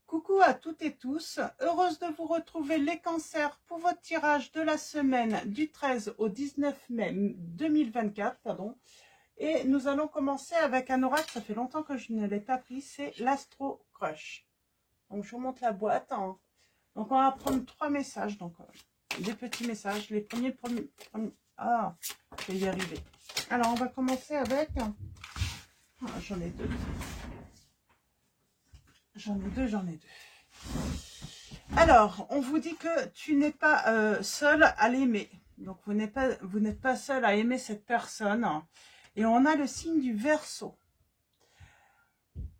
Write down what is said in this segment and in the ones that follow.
Coucou à toutes et tous, heureuse de vous retrouver les cancers pour votre tirage de la semaine du 13 au 19 mai 2024. Pardon. Et nous allons commencer avec un oracle, ça fait longtemps que je ne l'ai pas pris, c'est l'Astro Crush. Donc je vous montre la boîte. Hein. Donc on va prendre 3 messages, donc des petits messages. Les premiers. Ah, je vais y arriver. Alors on va commencer avec... Ah, j'en ai deux. J'en ai deux. Alors, on vous dit que tu n'es pas seul à l'aimer. Donc, vous n'êtes pas seul à aimer cette personne. Et on a le signe du Verseau.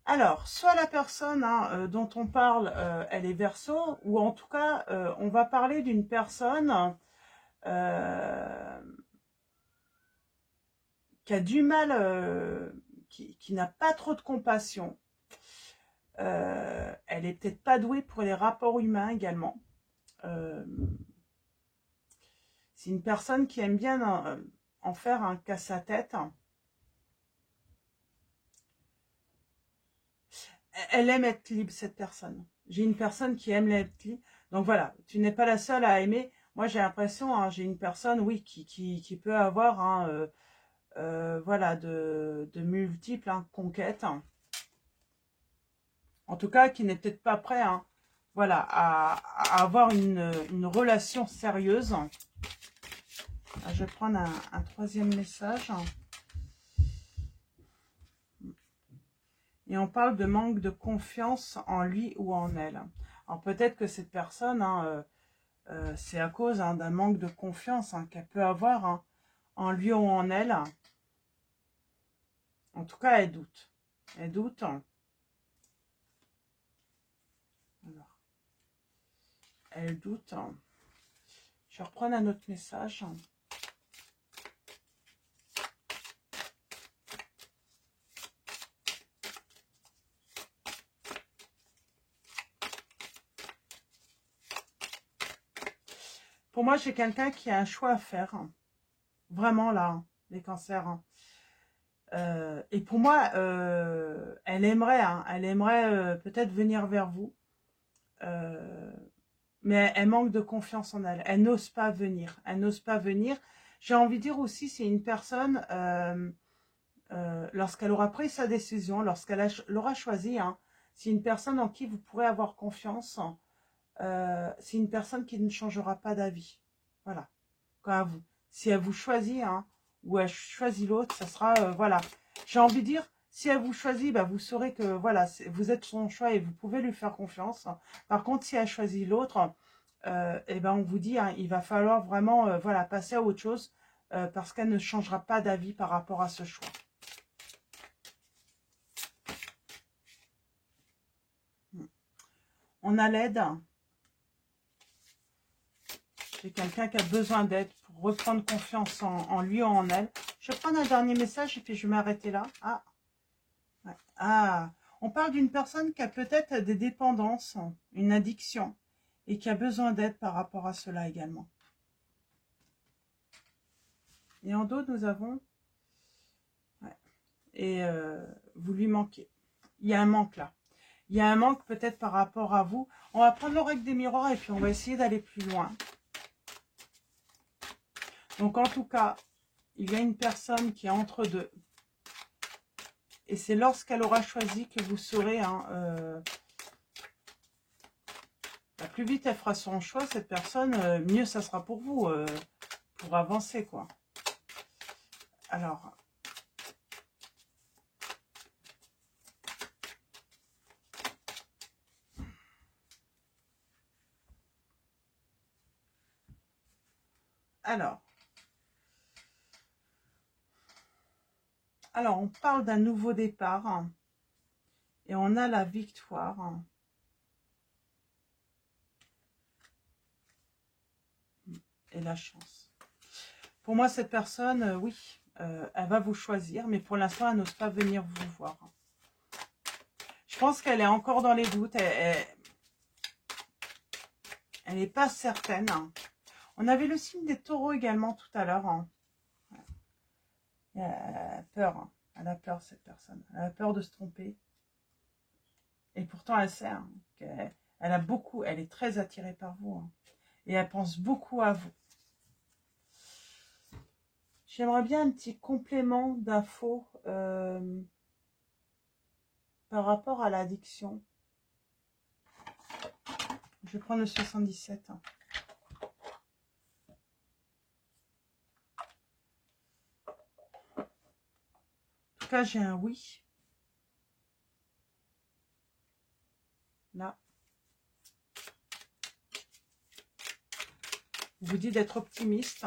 Alors, soit la personne dont on parle, elle est Verseau, ou en tout cas, on va parler d'une personne qui a du mal, qui n'a pas trop de compassion. Elle est peut-être pas douée pour les rapports humains également. C'est une personne qui aime bien en faire un casse-à-tête. Elle aime être libre, cette personne. J'ai une personne qui aime être libre. Donc voilà, tu n'es pas la seule à aimer. Moi, j'ai l'impression, j'ai une personne, oui, qui peut avoir voilà, de multiples conquêtes. En tout cas, qui n'est peut-être pas prêt voilà, à avoir une relation sérieuse. Je vais prendre un troisième message. Et on parle de manque de confiance en lui ou en elle. Alors peut-être que cette personne, c'est à cause d'un manque de confiance qu'elle peut avoir en lui ou en elle. En tout cas, elle doute. Elle doute. Alors, elle doute. Je vais reprendre un autre message. Pour moi, j'ai quelqu'un qui a un choix à faire. Vraiment là, les cancers. Et pour moi, elle aimerait peut-être venir vers vous. Mais elle manque de confiance en elle. Elle n'ose pas venir. Elle n'ose pas venir. J'ai envie de dire aussi, c'est une personne, lorsqu'elle aura pris sa décision, lorsqu'elle l'aura choisi, c'est une personne en qui vous pourrez avoir confiance. C'est une personne qui ne changera pas d'avis. Voilà. Quand vous, si elle vous choisit, ou elle choisit l'autre, ça sera, voilà. J'ai envie de dire, si elle vous choisit, vous saurez que, voilà, vous êtes son choix et vous pouvez lui faire confiance. Par contre, si elle choisit l'autre, on vous dit, il va falloir vraiment, voilà, passer à autre chose, parce qu'elle ne changera pas d'avis par rapport à ce choix. On a l'aide. J'ai quelqu'un qui a besoin d'aide pour reprendre confiance en lui ou en elle. Je vais prendre un dernier message et puis je vais m'arrêter là. Ah, ouais. Ah, on parle d'une personne qui a peut-être des dépendances, une addiction, et qui a besoin d'aide par rapport à cela également. Et en dos, nous avons... Ouais. Et vous lui manquez. Il y a un manque là. Il y a un manque peut-être par rapport à vous. On va prendre l'oracle des miroirs et puis on va essayer d'aller plus loin. Donc en tout cas, il y a une personne qui est entre deux. Et c'est lorsqu'elle aura choisi que vous saurez, plus vite elle fera son choix, cette personne, mieux ça sera pour vous, pour avancer, quoi. Alors, on parle d'un nouveau départ, et on a la victoire. Et la chance. Pour moi, cette personne, oui, elle va vous choisir, mais pour l'instant, elle n'ose pas venir vous voir. Je pense qu'elle est encore dans les doutes, elle n'est pas certaine. On avait le signe des taureaux également tout à l'heure. Elle a peur, elle a peur cette personne, elle a peur de se tromper. Et pourtant, elle sait Elle a beaucoup, elle est très attirée par vous. Hein, et elle pense beaucoup à vous. J'aimerais bien un petit complément d'infos par rapport à l'addiction. Je vais prendre le 77. Hein. En tout cas, j'ai un oui. Là. On vous dit d'être optimiste.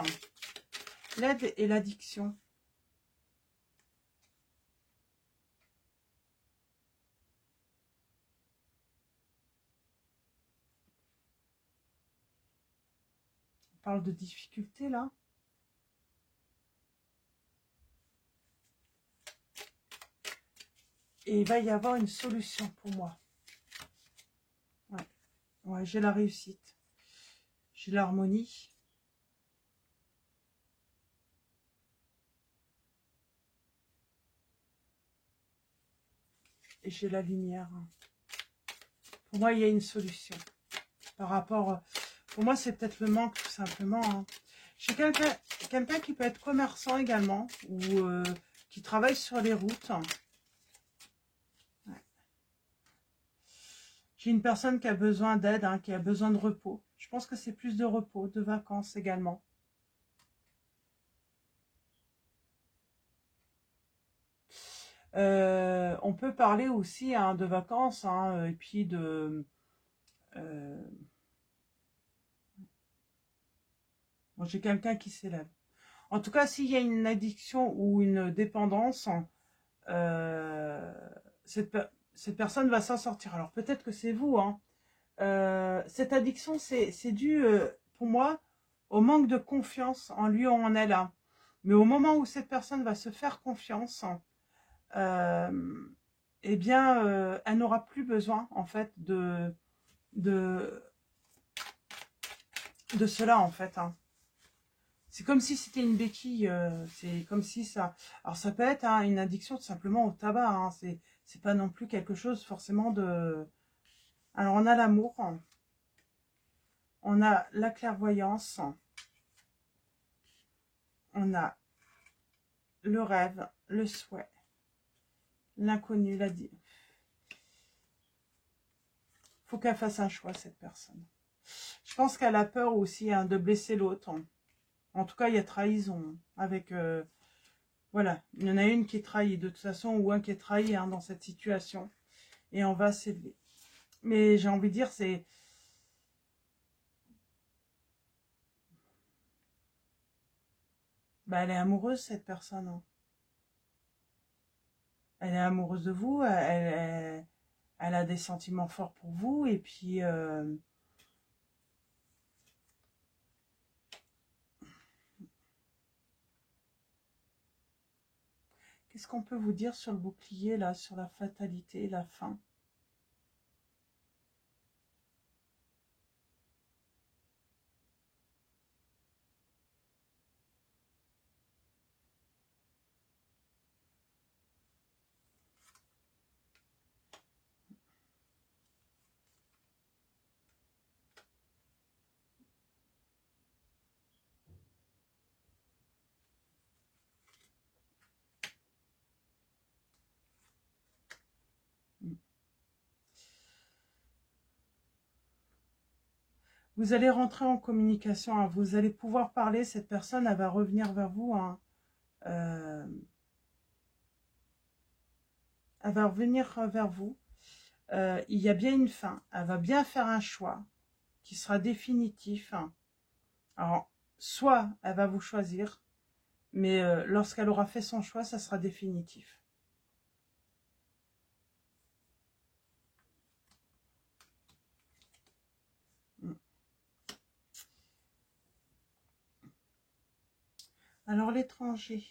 L'aide et l'addiction. On parle de difficultés là. Et il va y avoir une solution pour moi. Ouais, ouais, j'ai la réussite. J'ai l'harmonie. Et j'ai la lumière. Pour moi, il y a une solution. Par rapport... Pour moi, c'est peut-être le manque, tout simplement. Hein. J'ai quelqu'un qui peut être commerçant également, ou qui travaille sur les routes. Ouais. J'ai une personne qui a besoin d'aide, hein, qui a besoin de repos. Je pense que c'est plus de repos, de vacances également. On peut parler aussi hein, de vacances, hein, et puis de... Bon, j'ai quelqu'un qui s'élève. En tout cas, s'il y a une addiction ou une dépendance, euh, cette personne va s'en sortir. Alors peut-être que c'est vous. Hein. Cette addiction, c'est dû, pour moi, au manque de confiance en lui ou en elle. Hein. Mais au moment où cette personne va se faire confiance, eh bien, elle n'aura plus besoin, en fait, de cela, en fait. Hein. C'est comme si c'était une béquille, c'est comme si ça... Alors ça peut être hein, une addiction tout simplement au tabac, hein, c'est pas non plus quelque chose forcément de... Alors on a l'amour, on a la clairvoyance, on a le rêve, le souhait, l'inconnu, la dit. Faut qu'elle fasse un choix cette personne. Je pense qu'elle a peur aussi hein, de blesser l'autre. En tout cas, il y a trahison avec... voilà, il y en a une qui est trahie de toute façon ou un qui est trahi hein, dans cette situation. Et on va s'élever. Mais j'ai envie de dire, c'est... Bah, elle est amoureuse, cette personne. Hein. Elle est amoureuse de vous, elle a des sentiments forts pour vous. Et puis... qu'est-ce qu'on peut vous dire sur le bouclier, là, sur la fatalité, la fin? Vous allez rentrer en communication, hein, vous allez pouvoir parler, cette personne, elle va revenir vers vous. Hein, elle va revenir vers vous. Il y a bien une fin, elle va bien faire un choix qui sera définitif. Hein. Alors, soit elle va vous choisir, mais lorsqu'elle aura fait son choix, ça sera définitif. Alors, l'étranger.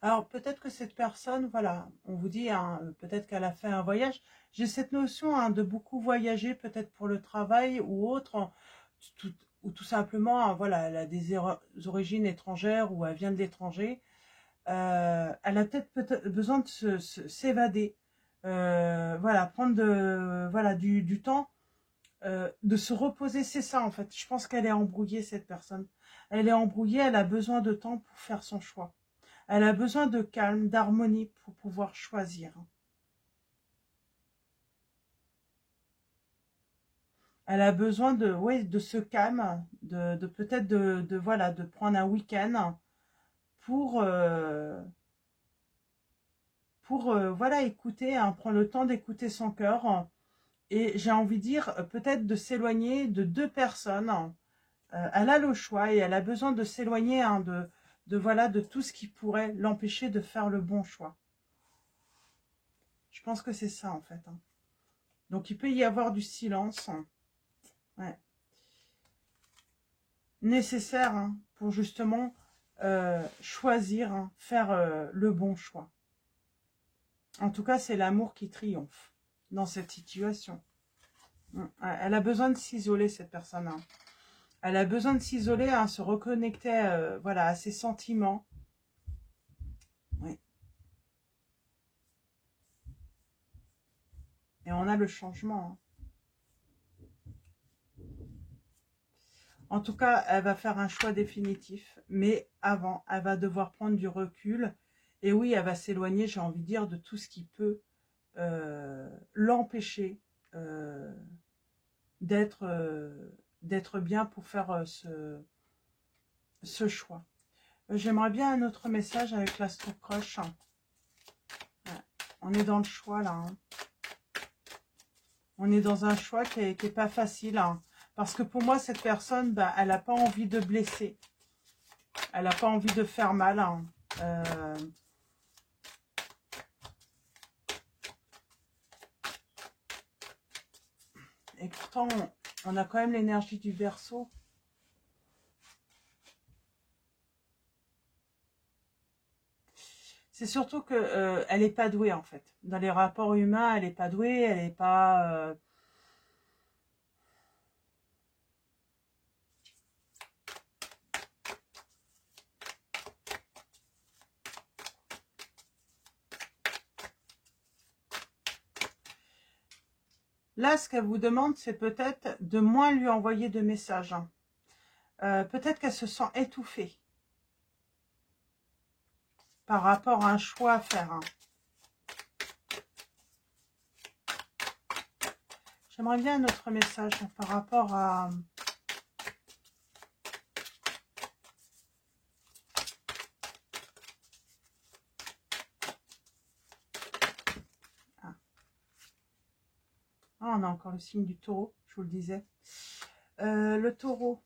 Alors, peut-être que cette personne, voilà, on vous dit, hein, peut-être qu'elle a fait un voyage. J'ai cette notion hein, de beaucoup voyager, peut-être pour le travail ou autre. ou tout simplement, voilà, elle a des origines étrangères ou elle vient de l'étranger, elle a peut-être besoin de s'évader, voilà, prendre voilà, du temps, de se reposer, c'est ça en fait. Je pense qu'elle est embrouillée, cette personne. Elle est embrouillée, elle a besoin de temps pour faire son choix. Elle a besoin de calme, d'harmonie pour pouvoir choisir. Elle a besoin de, ouais, de ce calme, de peut-être voilà, de prendre un week-end pour voilà, écouter, hein, prendre le temps d'écouter son cœur. Et j'ai envie de dire, peut-être de s'éloigner de deux personnes. Elle a le choix et elle a besoin de s'éloigner, hein, voilà, de tout ce qui pourrait l'empêcher de faire le bon choix. Je pense que c'est ça, en fait. Hein. Donc, il peut y avoir du silence. Ouais. Nécessaire, hein, pour justement choisir, hein, faire le bon choix. En tout cas, c'est l'amour qui triomphe dans cette situation. Elle a besoin de s'isoler, cette personne. Hein. Elle a besoin de s'isoler, hein, se reconnecter voilà, à ses sentiments. Oui. Et on a le changement. Hein. En tout cas, elle va faire un choix définitif. Mais avant, elle va devoir prendre du recul. Et oui, elle va s'éloigner, j'ai envie de dire, de tout ce qui peut l'empêcher d'être bien pour faire ce choix. J'aimerais bien un autre message avec l'astro-croche. Ouais. On est dans le choix là. Hein. On est dans un choix qui est pas facile. Hein. Parce que pour moi, cette personne, bah, elle n'a pas envie de blesser. Elle n'a pas envie de faire mal. Hein. Et pourtant, on a quand même l'énergie du Verseau. C'est surtout que elle n'est pas douée, en fait. Dans les rapports humains, elle n'est pas douée, elle n'est pas... Là, ce qu'elle vous demande, c'est peut-être de moins lui envoyer de messages. Hein. Peut-être qu'elle se sent étouffée par rapport à un choix à faire. Hein. J'aimerais bien un autre message par rapport à... Ah, on a encore le signe du taureau, je vous le disais. Le taureau.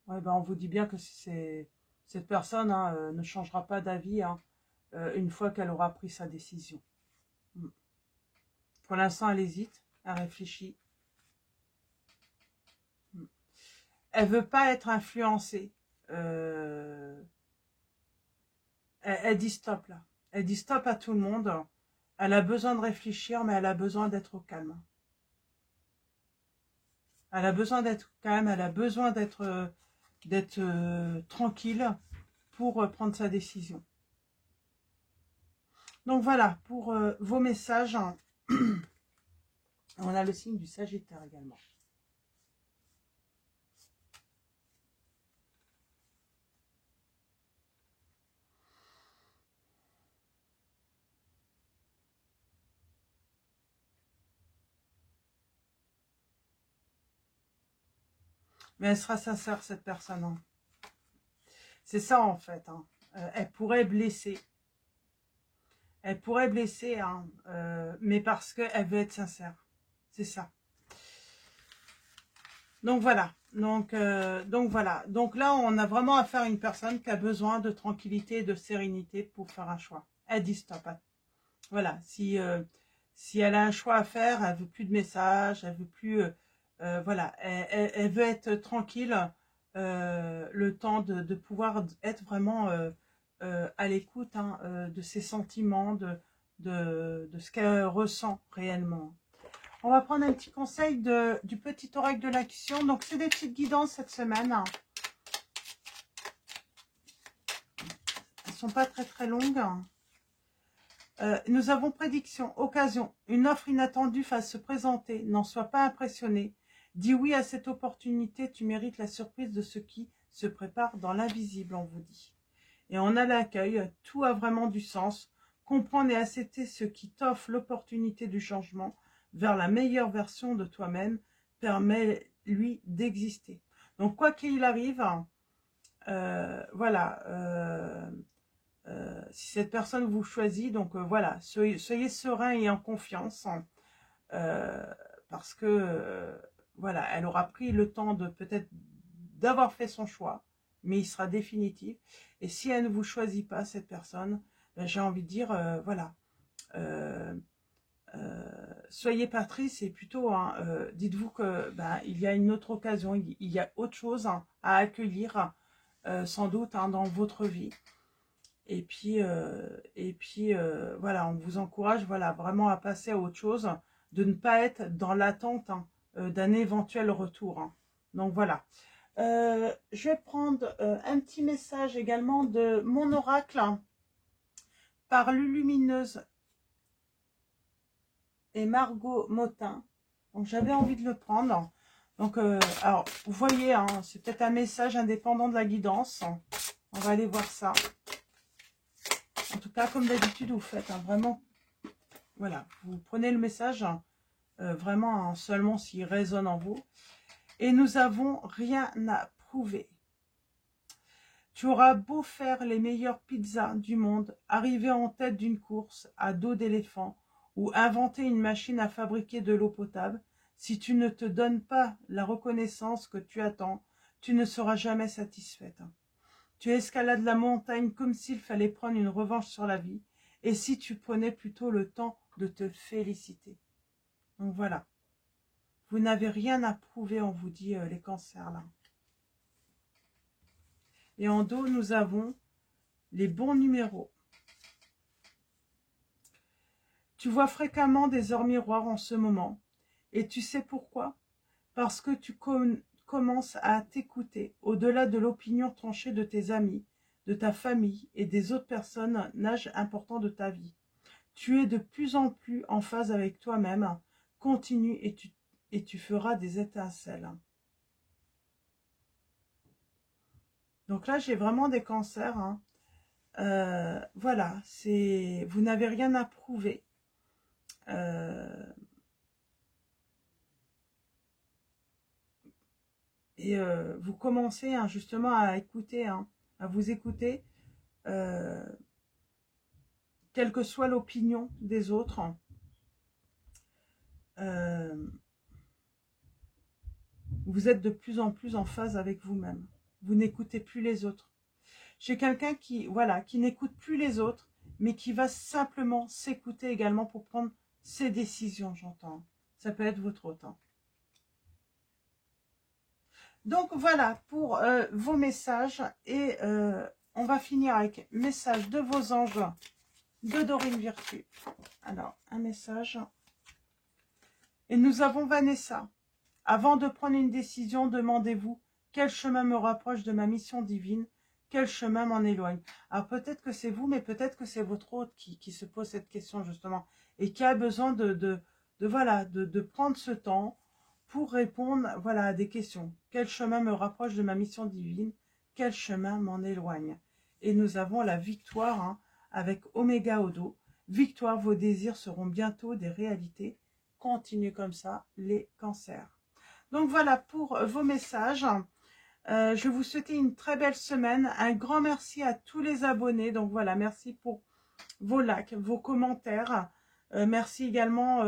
Ouais, ben, on vous dit bien que cette personne hein, ne changera pas d'avis hein, une fois qu'elle aura pris sa décision. Pour l'instant, elle hésite, elle réfléchit. Elle veut pas être influencée. Elle dit stop là. Elle dit stop à tout le monde. Elle a besoin de réfléchir, mais elle a besoin d'être au calme. Elle a besoin d'être calme, elle a besoin d'être tranquille pour prendre sa décision. Donc voilà, pour vos messages, on a le signe du Sagittaire également. Mais elle sera sincère, cette personne. Hein. C'est ça, en fait. Hein. Elle pourrait blesser. Elle pourrait blesser, hein, mais parce qu'elle veut être sincère. C'est ça. Donc voilà. Donc voilà. Donc là, on a vraiment affaire à une personne qui a besoin de tranquillité et de sérénité pour faire un choix. Elle dit stop. Voilà. Si elle a un choix à faire, elle veut plus de messages, elle veut plus... voilà. Elle veut être tranquille le temps de pouvoir être vraiment à l'écoute hein, de ses sentiments, de ce qu'elle ressent réellement. On va prendre un petit conseil du petit oracle de l'action. Donc, c'est des petites guidances cette semaine. Elles ne sont pas très très longues. Nous avons prédiction, occasion, une offre inattendue va se présenter. N'en sois pas impressionné. Dis oui à cette opportunité, tu mérites la surprise de ce qui se prépare dans l'invisible, on vous dit. Et on a l'accueil, tout a vraiment du sens. Comprendre et accepter ce qui t'offre l'opportunité du changement vers la meilleure version de toi-même permet, lui, d'exister. Donc, quoi qu'il arrive, voilà, si cette personne vous choisit, donc voilà, soyez serein et en confiance, parce que, voilà, elle aura pris le temps de peut-être d'avoir fait son choix, mais il sera définitif. Et si elle ne vous choisit pas, cette personne, j'ai envie de dire, voilà, soyez pas triste et plutôt, hein, dites-vous que il y a une autre occasion, il y a autre chose à accueillir, sans doute, hein, dans votre vie. Et puis voilà, on vous encourage, voilà, vraiment à passer à autre chose, de ne pas être dans l'attente, hein, d'un éventuel retour, hein. Donc voilà. Je vais prendre un petit message également de mon oracle, hein, par Lulumineuse et Margot Motin. Donc j'avais envie de le prendre. Donc alors vous voyez, hein, c'est peut-être un message indépendant de la guidance. On va aller voir ça. En tout cas, comme d'habitude, vous faites, hein, vraiment, voilà, vous prenez le message, vraiment, hein, seulement s'il résonne en vous. Et nous avons rien à prouver. Tu auras beau faire les meilleures pizzas du monde, arriver en tête d'une course à dos d'éléphant ou inventer une machine à fabriquer de l'eau potable, si tu ne te donnes pas la reconnaissance que tu attends, tu ne seras jamais satisfaite. Tu escalades la montagne comme s'il fallait prendre une revanche sur la vie. Et si tu prenais plutôt le temps de te féliciter. Donc voilà. Vous n'avez rien à prouver, on vous dit, les cancers là. Et en dos, nous avons les bons numéros. Tu vois fréquemment des heures miroirs en ce moment. Et tu sais pourquoi? Parce que tu commences à t'écouter au-delà de l'opinion tranchée de tes amis, de ta famille et des autres personnages importants de ta vie. Tu es de plus en plus en phase avec toi-même. Continue et tu feras des étincelles. Donc là, j'ai vraiment des cancers, hein. Voilà, vous n'avez rien à prouver. Et vous commencez, hein, justement à écouter, hein, à vous écouter, quelle que soit l'opinion des autres. Vous êtes de plus en plus en phase avec vous-même. Vous n'écoutez plus les autres. J'ai quelqu'un qui, voilà, qui n'écoute plus les autres, mais qui va simplement s'écouter également pour prendre ses décisions, j'entends. Ça peut être votre hôte. Donc voilà pour vos messages. Et on va finir avec message de vos anges de Dorine Virtue. Alors, un message. Et nous avons Vanessa. Avant de prendre une décision, demandez-vous quel chemin me rapproche de ma mission divine, quel chemin m'en éloigne. Alors peut-être que c'est vous, mais peut-être que c'est votre hôte qui se pose cette question justement et qui a besoin de prendre ce temps pour répondre, voilà, à des questions. Quel chemin me rapproche de ma mission divine, quel chemin m'en éloigne. Et nous avons la victoire, hein, avec Oméga au dos. Victoire, vos désirs seront bientôt des réalités. Continuez comme ça, les cancers. Donc voilà pour vos messages. Je vous souhaite une très belle semaine. Un grand merci à tous les abonnés. Donc voilà, merci pour vos likes, vos commentaires. Merci également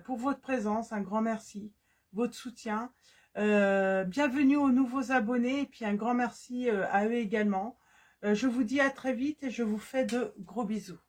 pour votre présence. Un grand merci. Votre soutien. Bienvenue aux nouveaux abonnés. Et puis un grand merci à eux également. Je vous dis à très vite et je vous fais de gros bisous.